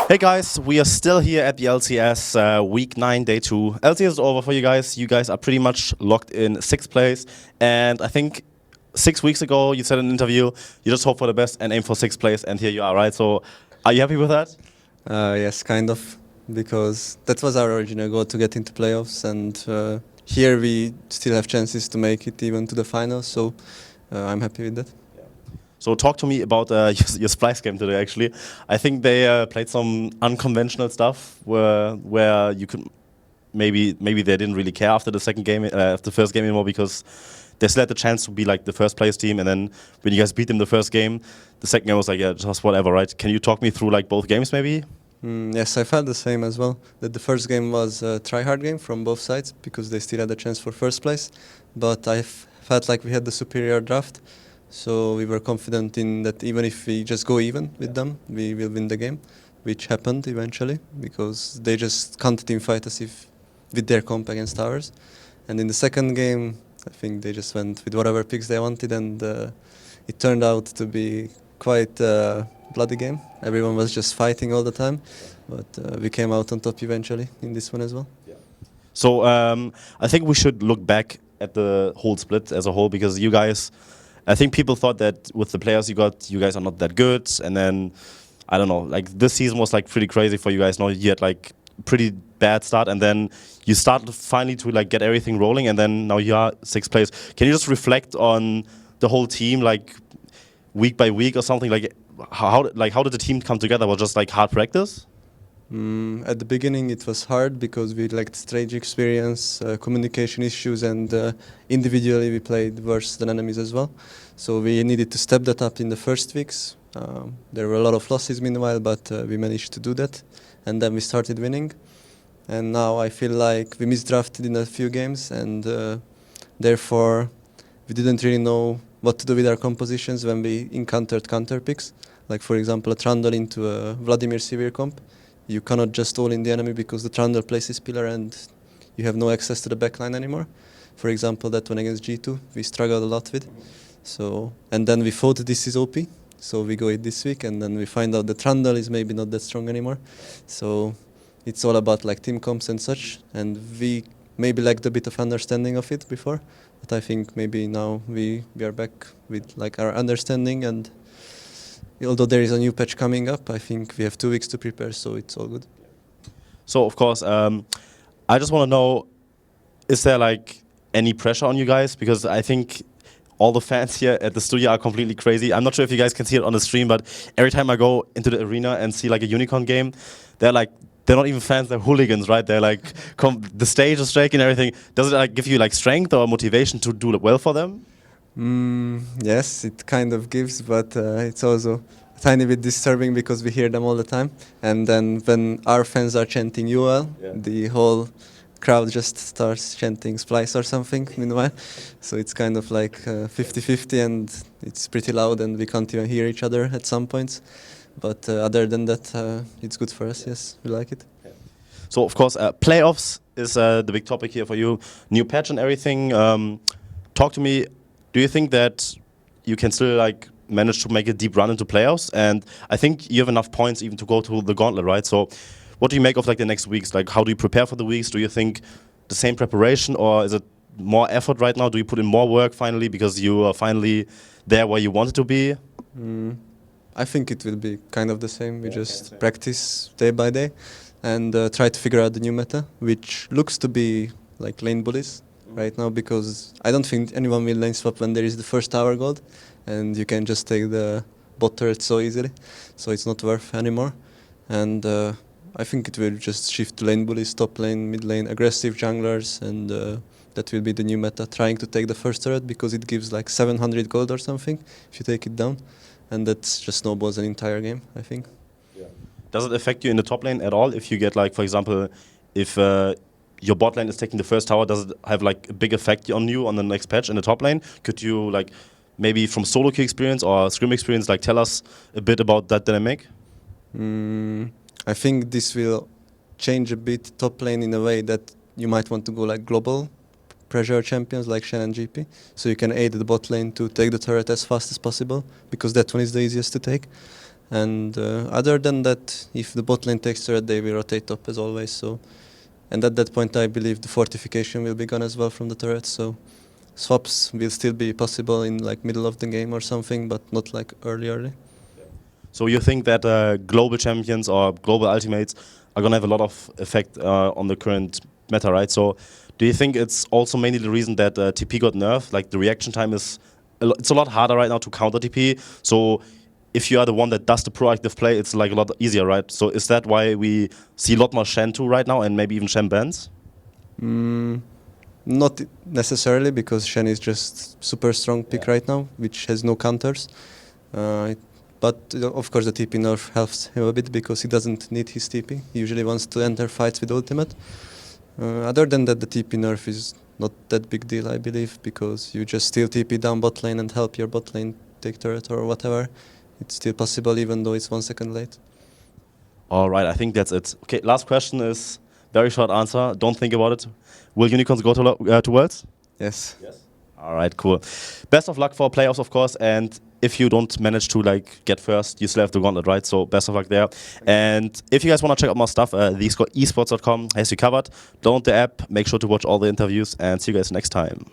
Hey guys, we are still here at the LCS week 9, day 2. LCS is over for you guys. You guys are pretty much locked in 6th place. And I think 6 weeks ago you said in an interview, you just hope for the best and aim for 6th place. And here you are, right? So are you happy with that? Yes, kind of, because that was our original goal, to get into playoffs, and here we still have chances to make it even to the finals, so I'm happy with that. So talk to me about your Splice game today, actually. I think they played some unconventional stuff where you could maybe they didn't really care after the second game, after the first game anymore, because they still had the chance to be like the first place team, and then when you guys beat them the first game, the second game was like, yeah, just whatever, right? Can you talk me through like both games maybe? Yes, I felt the same as well, that the first game was a try-hard game from both sides, because they still had a chance for first place, but I felt like we had the superior draft. So we were confident in that even if we just go even with them, we will win the game, which happened eventually, because they just can't team fight us with their comp against ours. And in the second game, I think they just went with whatever picks they wanted, and it turned out to be quite a bloody game. Everyone was just fighting all the time, but we came out on top eventually in this one as well. Yeah. So I think we should look back at the whole split as a whole, because you guys, I think people thought that with the players you got, you guys are not that good. And then, I don't know, like this season was like pretty crazy for you guys. Now you had like pretty bad start, and then you started finally to like get everything rolling, and then now you are 6th place. Can you just reflect on the whole team, like week by week or something? Like how did the team come together? Was it just like hard practice? At the beginning it was hard because we lacked stage experience, communication issues, and individually we played worse than enemies as well. So we needed to step that up in the first weeks. There were a lot of losses meanwhile, but we managed to do that. And then we started winning. And now I feel like we misdrafted in a few games, and therefore we didn't really know what to do with our compositions when we encountered counter picks. Like for example a Trundle into a Vladimir Sivir comp. You cannot just all in the enemy because the Trundle places pillar and you have no access to the backline anymore. For example, that one against G2 we struggled a lot with. So, and then we thought this is OP, so we go it this week, and then we find out the Trundle is maybe not that strong anymore. So it's all about like team comps and such, and we maybe lacked a bit of understanding of it before, but I think maybe now we are back with like our understanding, and although there is a new patch coming up, I think we have 2 weeks to prepare, so it's all good. So of course, I just want to know, is there like any pressure on you guys? Because I think all the fans here at the studio are completely crazy. I'm not sure if you guys can see it on the stream, but every time I go into the arena and see like a Unicorn game, they're not even fans, they're hooligans, right? They're like, the stage is shaking and everything. Does it like give you like strength or motivation to do well for them? Yes, it kind of gives, but it's also a tiny bit disturbing because we hear them all the time. And then when our fans are chanting UoL, the whole crowd just starts chanting Splice or something meanwhile. So it's kind of like 50-50, and it's pretty loud and we can't even hear each other at some points. But other than that, it's good for us, yes, we like it. So of course, playoffs is the big topic here for you. New patch and everything. Talk to me. Do you think that you can still like manage to make a deep run into playoffs? And I think you have enough points even to go to the gauntlet, right? So what do you make of like the next weeks? Like how do you prepare for the weeks? Do you think the same preparation, or is it more effort right now? Do you put in more work finally because you are finally there where you wanted to be? I think it will be kind of the same. We just practice day by day and try to figure out the new meta, which looks to be like lane bullies right now, because I don't think anyone will lane swap when there is the first tower gold and you can just take the bot turret so easily, so it's not worth anymore. And I think it will just shift to lane bullies, top lane, mid lane, aggressive junglers, and that will be the new meta, trying to take the first turret because it gives like 700 gold or something if you take it down, and that just snowballs an entire game, I think. Yeah. Does it affect you in the top lane at all if you get like, for example, if your bot lane is taking the first tower, does it have like a big effect on you on the next patch in the top lane? Could you like maybe from solo queue experience or scrim experience like tell us a bit about that dynamic? I think this will change a bit top lane in a way that you might want to go like global pressure champions like Shen and GP, so you can aid the bot lane to take the turret as fast as possible, because that one is the easiest to take. And other than that, if the bot lane takes turret, they will rotate top as always. So, and at that point, I believe the fortification will be gone as well from the turret. So, swaps will still be possible in like middle of the game or something, but not like early. So you think that global champions or global ultimates are gonna have a lot of effect on the current meta, right? So do you think it's also mainly the reason that TP got nerfed? Like the reaction time is, it's a lot harder right now to counter TP. So if you are the one that does the proactive play, it's like a lot easier, right? So is that why we see a lot more Shen too right now and maybe even Shen bans? Not necessarily, because Shen is just super strong pick right now, which has no counters. But of course the TP nerf helps him a bit because he doesn't need his TP. He usually wants to enter fights with ultimate. Other than that, the TP nerf is not that big deal, I believe, because you just steal TP down bot lane and help your bot lane take turret or whatever. It's still possible even though it's 1 second late. All right, I think that's it. Okay, last question is very short answer. Don't think about it. Will Unicorns go to Worlds? Yes. All right, cool. Best of luck for playoffs, of course. And if you don't manage to like get first, you still have the gauntlet, right? So best of luck there. And if you guys want to check out more stuff, theScore eSports.com has you covered. Download the app. Make sure to watch all the interviews and see you guys next time.